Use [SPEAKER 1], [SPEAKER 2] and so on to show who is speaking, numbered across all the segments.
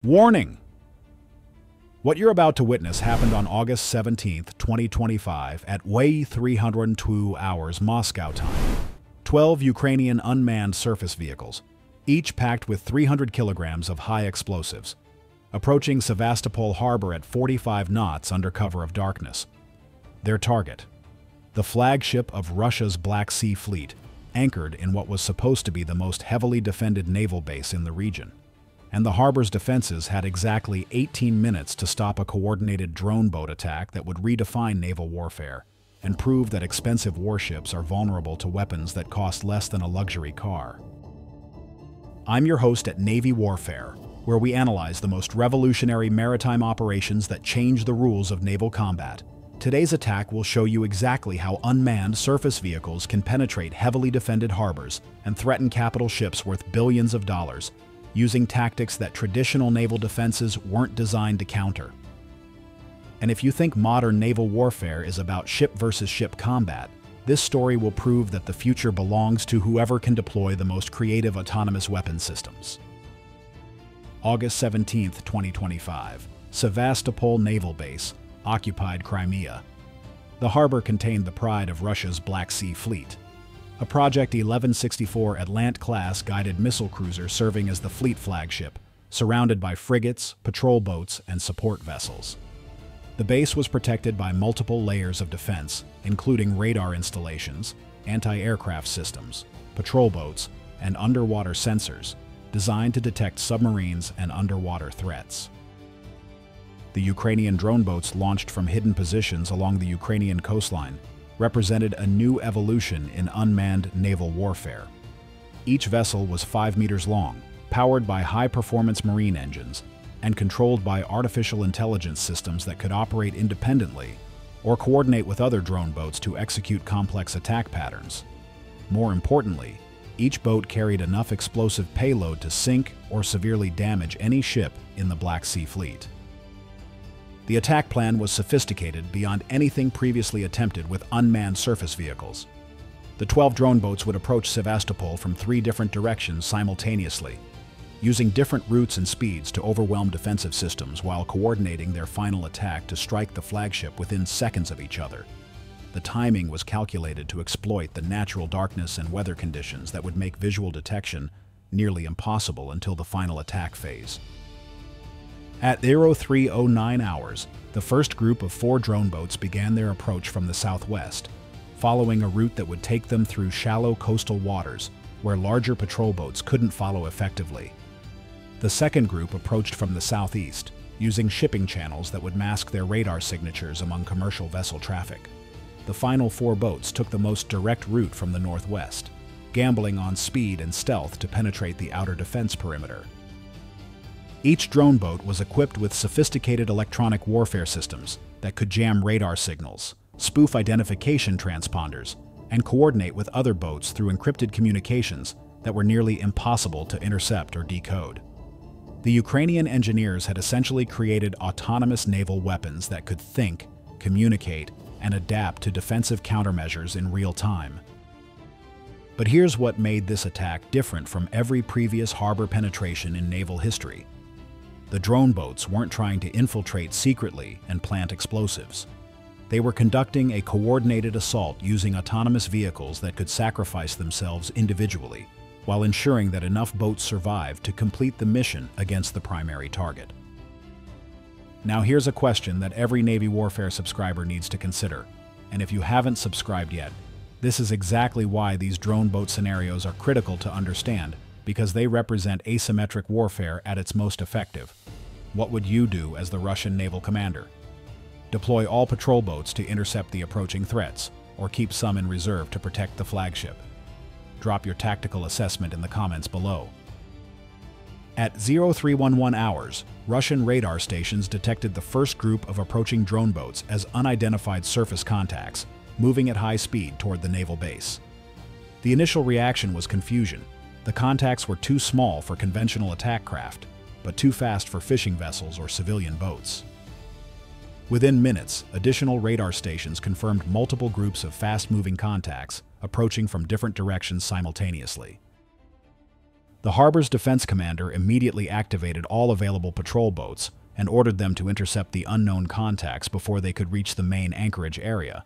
[SPEAKER 1] Warning! What you're about to witness happened on August 17, 2025 at way 302 hours Moscow time. 12 Ukrainian unmanned surface vehicles, each packed with 300 kilograms of high explosives, approaching Sevastopol harbor at 45 knots under cover of darkness. Their target: the flagship of Russia's Black Sea Fleet, anchored in what was supposed to be the most heavily defended naval base in the region. And the harbor's defenses had exactly 18 minutes to stop a coordinated drone boat attack that would redefine naval warfare and prove that expensive warships are vulnerable to weapons that cost less than a luxury car. I'm your host at Navy Warfare, where we analyze the most revolutionary maritime operations that change the rules of naval combat. Today's attack will show you exactly how unmanned surface vehicles can penetrate heavily defended harbors and threaten capital ships worth billions of dollars, using tactics that traditional naval defenses weren't designed to counter. And if you think modern naval warfare is about ship versus ship combat, this story will prove that the future belongs to whoever can deploy the most creative autonomous weapon systems. August 17, 2025, Sevastopol Naval Base, occupied Crimea. The harbor contained the pride of Russia's Black Sea Fleet, a Project 1164 Atlant-class guided missile cruiser serving as the fleet flagship, surrounded by frigates, patrol boats, and support vessels. The base was protected by multiple layers of defense, including radar installations, anti-aircraft systems, patrol boats, and underwater sensors, designed to detect submarines and underwater threats. The Ukrainian drone boats launched from hidden positions along the Ukrainian coastline represented a new evolution in unmanned naval warfare. Each vessel was 5 meters long, powered by high-performance marine engines, and controlled by artificial intelligence systems that could operate independently or coordinate with other drone boats to execute complex attack patterns. More importantly, each boat carried enough explosive payload to sink or severely damage any ship in the Black Sea Fleet. The attack plan was sophisticated beyond anything previously attempted with unmanned surface vehicles. The 12 drone boats would approach Sevastopol from 3 different directions simultaneously, using different routes and speeds to overwhelm defensive systems while coordinating their final attack to strike the flagship within seconds of each other. The timing was calculated to exploit the natural darkness and weather conditions that would make visual detection nearly impossible until the final attack phase. At 0309 hours, the first group of 4 drone boats began their approach from the southwest, following a route that would take them through shallow coastal waters where larger patrol boats couldn't follow effectively. The second group approached from the southeast, using shipping channels that would mask their radar signatures among commercial vessel traffic. The final 4 boats took the most direct route from the northwest, gambling on speed and stealth to penetrate the outer defense perimeter. Each drone boat was equipped with sophisticated electronic warfare systems that could jam radar signals, spoof identification transponders, and coordinate with other boats through encrypted communications that were nearly impossible to intercept or decode. The Ukrainian engineers had essentially created autonomous naval weapons that could think, communicate, and adapt to defensive countermeasures in real time. But here's what made this attack different from every previous harbor penetration in naval history. The drone boats weren't trying to infiltrate secretly and plant explosives. They were conducting a coordinated assault using autonomous vehicles that could sacrifice themselves individually, while ensuring that enough boats survived to complete the mission against the primary target. Now here's a question that every Navy Warfare subscriber needs to consider, and if you haven't subscribed yet, this is exactly why these drone boat scenarios are critical to understand, because they represent asymmetric warfare at its most effective. What would you do as the Russian naval commander? Deploy all patrol boats to intercept the approaching threats, or keep some in reserve to protect the flagship? Drop your tactical assessment in the comments below. At 0311 hours, Russian radar stations detected the first group of approaching drone boats as unidentified surface contacts, moving at high speed toward the naval base. The initial reaction was confusion. The contacts were too small for conventional attack craft, but too fast for fishing vessels or civilian boats. Within minutes, additional radar stations confirmed multiple groups of fast-moving contacts approaching from different directions simultaneously. The harbor's defense commander immediately activated all available patrol boats and ordered them to intercept the unknown contacts before they could reach the main anchorage area.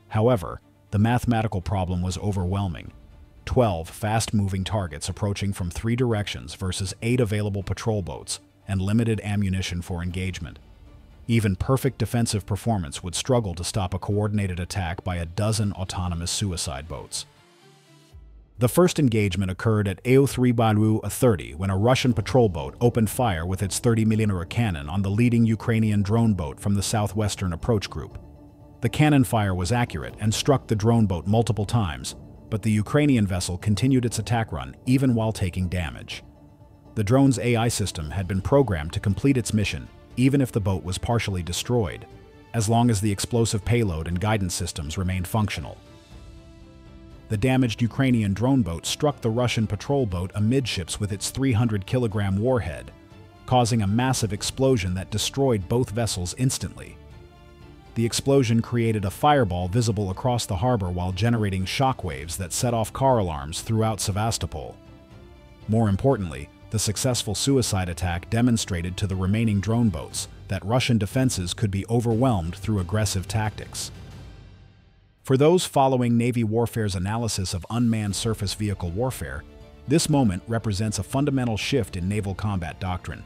[SPEAKER 1] However, the mathematical problem was overwhelming. 12 fast-moving targets approaching from 3 directions versus 8 available patrol boats and limited ammunition for engagement. Even perfect defensive performance would struggle to stop a coordinated attack by a dozen autonomous suicide boats. The first engagement occurred at AO3 30 when a Russian patrol boat opened fire with its 30mm cannon on the leading Ukrainian drone boat from the southwestern approach group. The cannon fire was accurate and struck the drone boat multiple times, but the Ukrainian vessel continued its attack run even while taking damage. The drone's AI system had been programmed to complete its mission even if the boat was partially destroyed, as long as the explosive payload and guidance systems remained functional. The damaged Ukrainian drone boat struck the Russian patrol boat amidships with its 300-kilogram warhead, causing a massive explosion that destroyed both vessels instantly. The explosion created a fireball visible across the harbor while generating shockwaves that set off car alarms throughout Sevastopol. More importantly, the successful suicide attack demonstrated to the remaining drone boats that Russian defenses could be overwhelmed through aggressive tactics. For those following Navy warfare's analysis of unmanned surface vehicle warfare, this moment represents a fundamental shift in naval combat doctrine.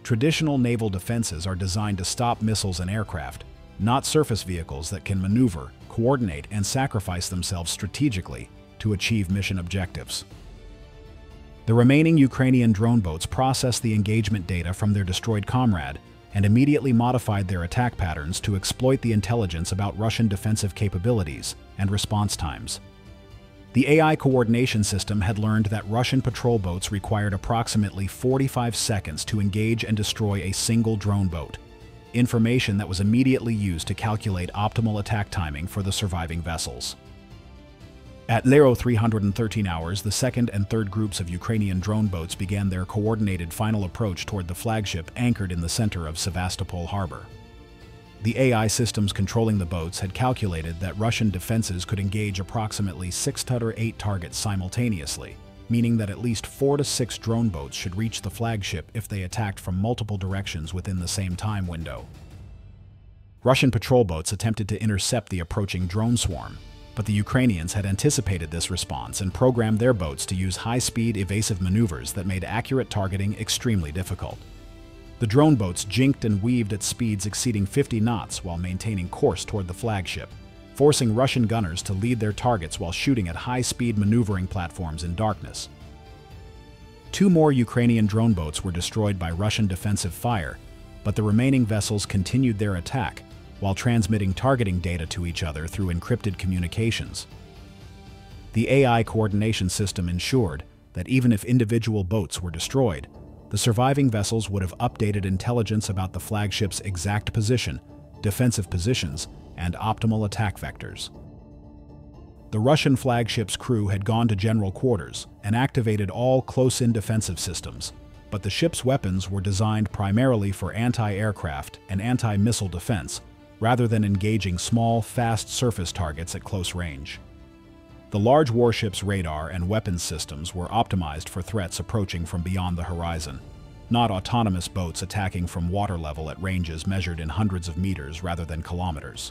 [SPEAKER 1] Traditional naval defenses are designed to stop missiles and aircraft, not surface vehicles that can maneuver, coordinate, and sacrifice themselves strategically to achieve mission objectives. The remaining Ukrainian drone boats processed the engagement data from their destroyed comrade and immediately modified their attack patterns to exploit the intelligence about Russian defensive capabilities and response times. The AI coordination system had learned that Russian patrol boats required approximately 45 seconds to engage and destroy a single drone boat, information that was immediately used to calculate optimal attack timing for the surviving vessels. At 313 hours, the second and third groups of Ukrainian drone boats began their coordinated final approach toward the Flagship anchored in the center of Sevastopol harbor. The AI systems controlling the boats had calculated that Russian defenses could engage approximately 6 to 8 targets simultaneously, meaning that at least 4 to 6 drone boats should reach the Flagship if they attacked from multiple directions within the same time window. Russian patrol boats attempted to intercept the approaching drone swarm, but the Ukrainians had anticipated this response and programmed their boats to use high-speed evasive maneuvers that made accurate targeting extremely difficult. The drone boats jinked and weaved at speeds exceeding 50 knots while maintaining course toward the Flagship, forcing Russian gunners to lead their targets while shooting at high-speed maneuvering platforms in darkness. 2 more Ukrainian drone boats were destroyed by Russian defensive fire, but the remaining vessels continued their attack, while transmitting targeting data to each other through encrypted communications. The AI coordination system ensured that even if individual boats were destroyed, the surviving vessels would have updated intelligence about the Flagship's exact position, defensive positions, and optimal attack vectors. The Russian Flagship's crew had gone to general quarters and activated all close-in defensive systems, but the ship's weapons were designed primarily for anti-aircraft and anti-missile defense, rather than engaging small, fast surface targets at close range. The large warship's radar and weapons systems were optimized for threats approaching from beyond the horizon, not autonomous boats attacking from water level at ranges measured in hundreds of meters rather than kilometers.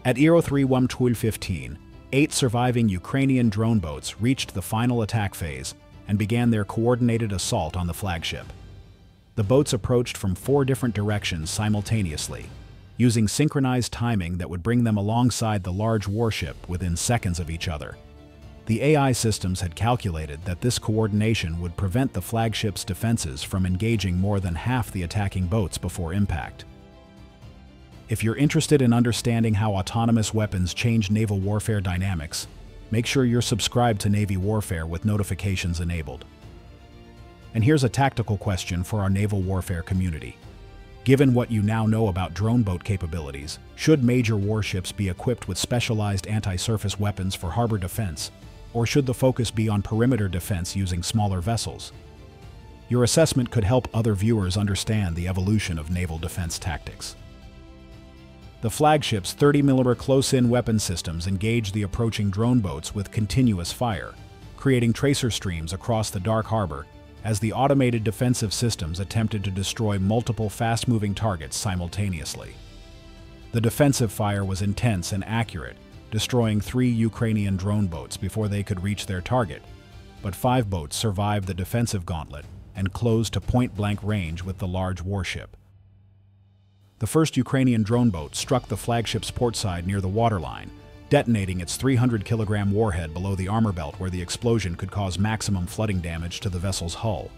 [SPEAKER 1] At 3:15, 8 surviving Ukrainian drone boats reached the final attack phase and began their coordinated assault on the Flagship. The boats approached from 4 different directions simultaneously, using synchronized timing that would bring them alongside the large warship within seconds of each other. The AI systems had calculated that this coordination would prevent the Flagship's defenses from engaging more than half the attacking boats before impact. If you're interested in understanding how autonomous weapons change naval warfare dynamics, make sure you're subscribed to Navy Warfare with notifications enabled. And here's a tactical question for our naval warfare community. Given what you now know about drone boat capabilities, should major warships be equipped with specialized anti-surface weapons for harbor defense, or should the focus be on perimeter defense using smaller vessels? Your assessment could help other viewers understand the evolution of naval defense tactics. The Flagship's 30mm close-in weapon systems engaged the approaching drone boats with continuous fire, creating tracer streams across the dark harbor as the automated defensive systems attempted to destroy multiple fast-moving targets simultaneously. The defensive fire was intense and accurate, destroying 3 Ukrainian drone boats before they could reach their target, but 5 boats survived the defensive gauntlet and closed to point-blank range with the large warship. The first Ukrainian drone boat struck the flagship's port side near the waterline, detonating its 300-kilogram warhead below the armor belt where the explosion could cause maximum flooding damage to the vessel's hull.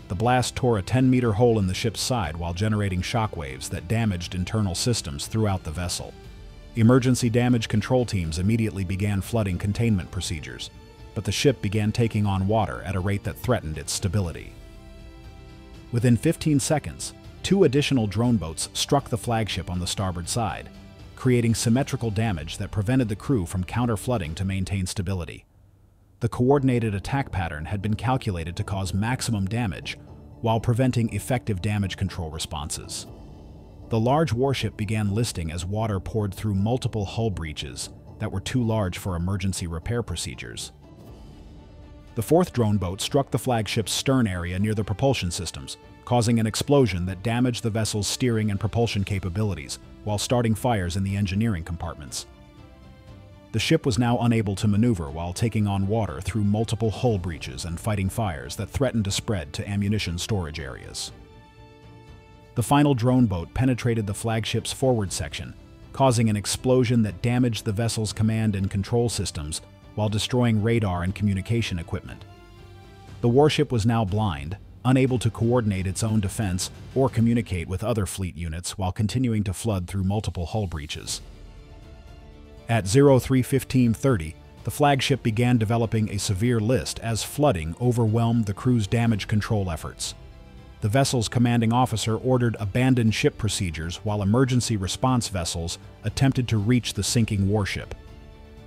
[SPEAKER 1] The blast tore a 10-meter hole in the ship's side while generating shockwaves that damaged internal systems throughout the vessel. Emergency damage control teams immediately began flooding containment procedures, but the ship began taking on water at a rate that threatened its stability. Within 15 seconds, 2 additional drone boats struck the flagship on the starboard side, creating symmetrical damage that prevented the crew from counter-flooding to maintain stability. The coordinated attack pattern had been calculated to cause maximum damage while preventing effective damage control responses. The large warship began listing as water poured through multiple hull breaches that were too large for emergency repair procedures. The 4th drone boat struck the flagship's stern area near the propulsion systems, causing an explosion that damaged the vessel's steering and propulsion capabilities while starting fires in the engineering compartments. The ship was now unable to maneuver while taking on water through multiple hull breaches and fighting fires that threatened to spread to ammunition storage areas. The final drone boat penetrated the flagship's forward section, causing an explosion that damaged the vessel's command and control systems while destroying radar and communication equipment. The warship was now blind, unable to coordinate its own defense or communicate with other fleet units while continuing to flood through multiple hull breaches. At 03:15:30, the flagship began developing a severe list as flooding overwhelmed the crew's damage control efforts. The vessel's commanding officer ordered abandoned ship procedures while emergency response vessels attempted to reach the sinking warship.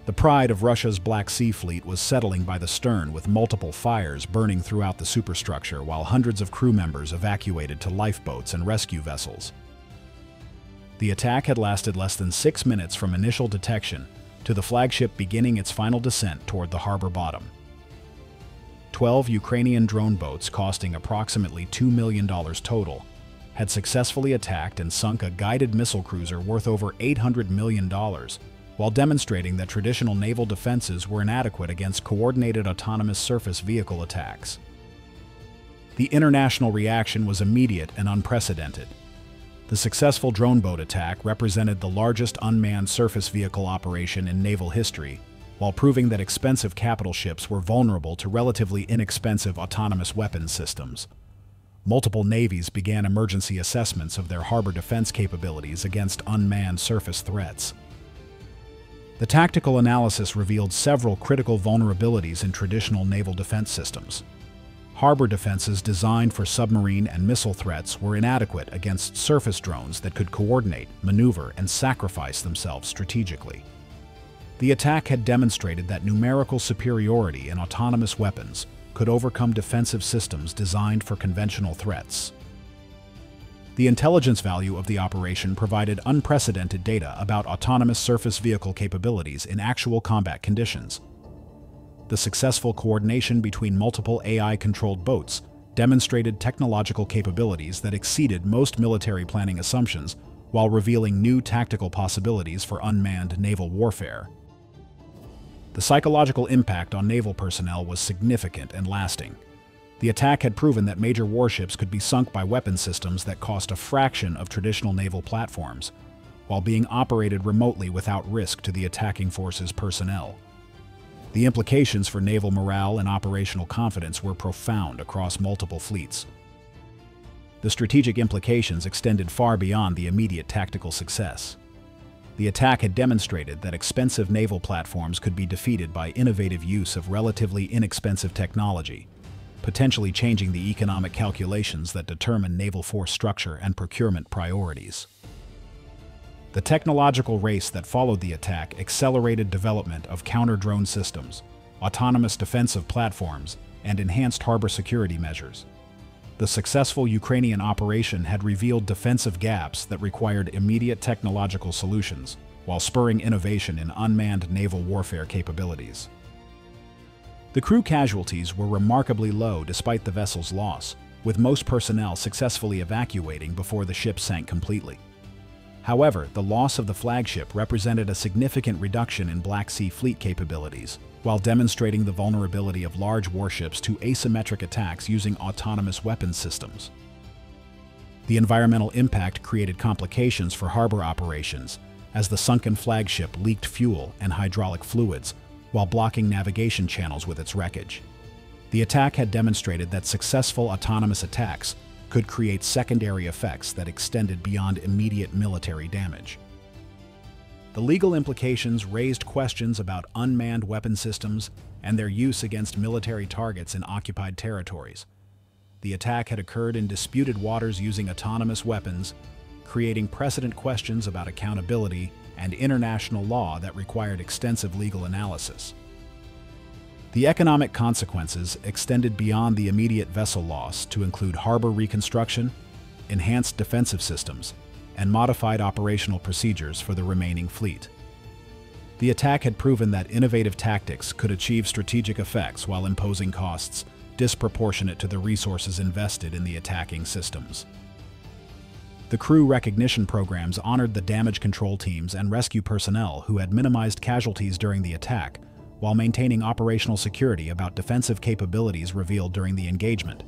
[SPEAKER 1] The pride of Russia's Black Sea Fleet was settling by the stern with multiple fires burning throughout the superstructure while hundreds of crew members evacuated to lifeboats and rescue vessels. The attack had lasted less than 6 minutes from initial detection to the flagship beginning its final descent toward the harbor bottom. 12 Ukrainian drone boats costing approximately $2 million total had successfully attacked and sunk a guided missile cruiser worth over $800 million, while demonstrating that traditional naval defenses were inadequate against coordinated autonomous surface vehicle attacks. The international reaction was immediate and unprecedented. The successful drone boat attack represented the largest unmanned surface vehicle operation in naval history, while proving that expensive capital ships were vulnerable to relatively inexpensive autonomous weapons systems. Multiple navies began emergency assessments of their harbor defense capabilities against unmanned surface threats. The tactical analysis revealed several critical vulnerabilities in traditional naval defense systems. Harbor defenses designed for submarine and missile threats were inadequate against surface drones that could coordinate, maneuver, and sacrifice themselves strategically. The attack had demonstrated that numerical superiority in autonomous weapons could overcome defensive systems designed for conventional threats. The intelligence value of the operation provided unprecedented data about autonomous surface vehicle capabilities in actual combat conditions. The successful coordination between multiple AI-controlled boats demonstrated technological capabilities that exceeded most military planning assumptions while revealing new tactical possibilities for unmanned naval warfare. The psychological impact on naval personnel was significant and lasting. The attack had proven that major warships could be sunk by weapon systems that cost a fraction of traditional naval platforms, while being operated remotely without risk to the attacking force's personnel. The implications for naval morale and operational confidence were profound across multiple fleets. The strategic implications extended far beyond the immediate tactical success. The attack had demonstrated that expensive naval platforms could be defeated by innovative use of relatively inexpensive technology, potentially changing the economic calculations that determine naval force structure and procurement priorities. The technological race that followed the attack accelerated development of counter-drone systems, autonomous defensive platforms, and enhanced harbor security measures. The successful Ukrainian operation had revealed defensive gaps that required immediate technological solutions, while spurring innovation in unmanned naval warfare capabilities. The crew casualties were remarkably low despite the vessel's loss, with most personnel successfully evacuating before the ship sank completely. However, the loss of the Flagship represented a significant reduction in Black Sea Fleet capabilities, while demonstrating the vulnerability of large warships to asymmetric attacks using autonomous weapons systems. The environmental impact created complications for harbor operations, as the sunken Flagship leaked fuel and hydraulic fluids while blocking navigation channels with its wreckage. The attack had demonstrated that successful autonomous attacks could create secondary effects that extended beyond immediate military damage. The legal implications raised questions about unmanned weapon systems and their use against military targets in occupied territories. The attack had occurred in disputed waters using autonomous weapons, creating precedent questions about accountability and international law that required extensive legal analysis. The economic consequences extended beyond the immediate vessel loss to include harbor reconstruction, enhanced defensive systems, and modified operational procedures for the remaining fleet. The attack had proven that innovative tactics could achieve strategic effects while imposing costs disproportionate to the resources invested in the attacking systems. The crew recognition programs honored the damage control teams and rescue personnel who had minimized casualties during the attack, while maintaining operational security about defensive capabilities revealed during the engagement.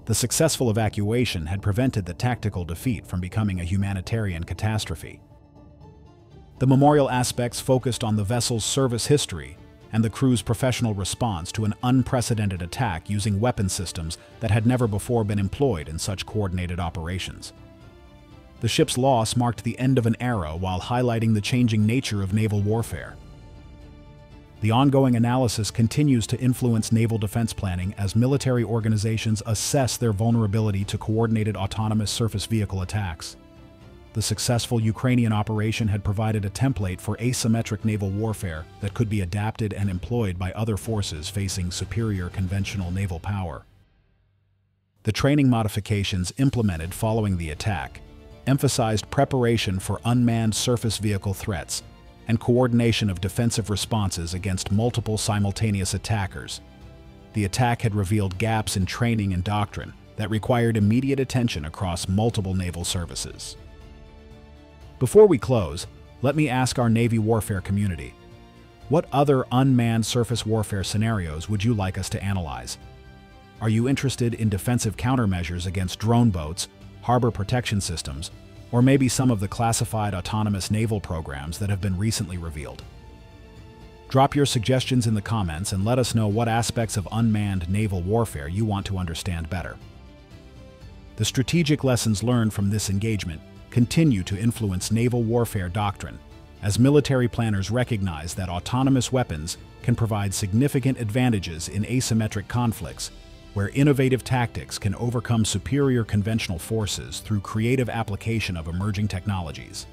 [SPEAKER 1] The successful evacuation had prevented the tactical defeat from becoming a humanitarian catastrophe. The memorial aspects focused on the vessel's service history and the crew's professional response to an unprecedented attack using weapon systems that had never before been employed in such coordinated operations. The ship's loss marked the end of an era while highlighting the changing nature of naval warfare. The ongoing analysis continues to influence naval defense planning as military organizations assess their vulnerability to coordinated autonomous surface vehicle attacks. The successful Ukrainian operation had provided a template for asymmetric naval warfare that could be adapted and employed by other forces facing superior conventional naval power. The training modifications implemented following the attack emphasized preparation for unmanned surface vehicle threats and coordination of defensive responses against multiple simultaneous attackers. The attack had revealed gaps in training and doctrine that required immediate attention across multiple naval services. Before we close, let me ask our Navy warfare community, what other unmanned surface warfare scenarios would you like us to analyze? Are you interested in defensive countermeasures against drone boats, harbor protection systems, or maybe some of the classified autonomous naval programs that have been recently revealed? Drop your suggestions in the comments and let us know what aspects of unmanned naval warfare you want to understand better. The strategic lessons learned from this engagement continue to influence naval warfare doctrine, as military planners recognize that autonomous weapons can provide significant advantages in asymmetric conflicts, where innovative tactics can overcome superior conventional forces through creative application of emerging technologies.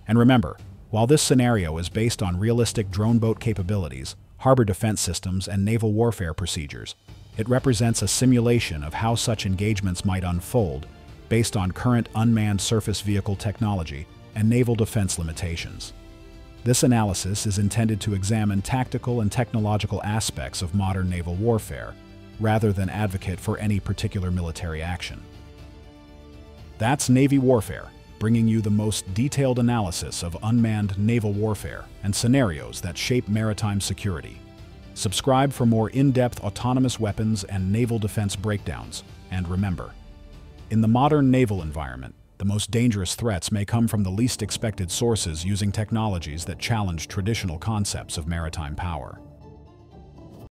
[SPEAKER 1] And remember, while this scenario is based on realistic drone boat capabilities, harbor defense systems, and naval warfare procedures, it represents a simulation of how such engagements might unfold based on current unmanned surface vehicle technology and naval defense limitations. This analysis is intended to examine tactical and technological aspects of modern naval warfare, rather than advocate for any particular military action. That's Navy Warfare, bringing you the most detailed analysis of unmanned naval warfare and scenarios that shape maritime security. Subscribe for more in-depth autonomous weapons and naval defense breakdowns. And remember, in the modern naval environment, the most dangerous threats may come from the least expected sources using technologies that challenge traditional concepts of maritime power.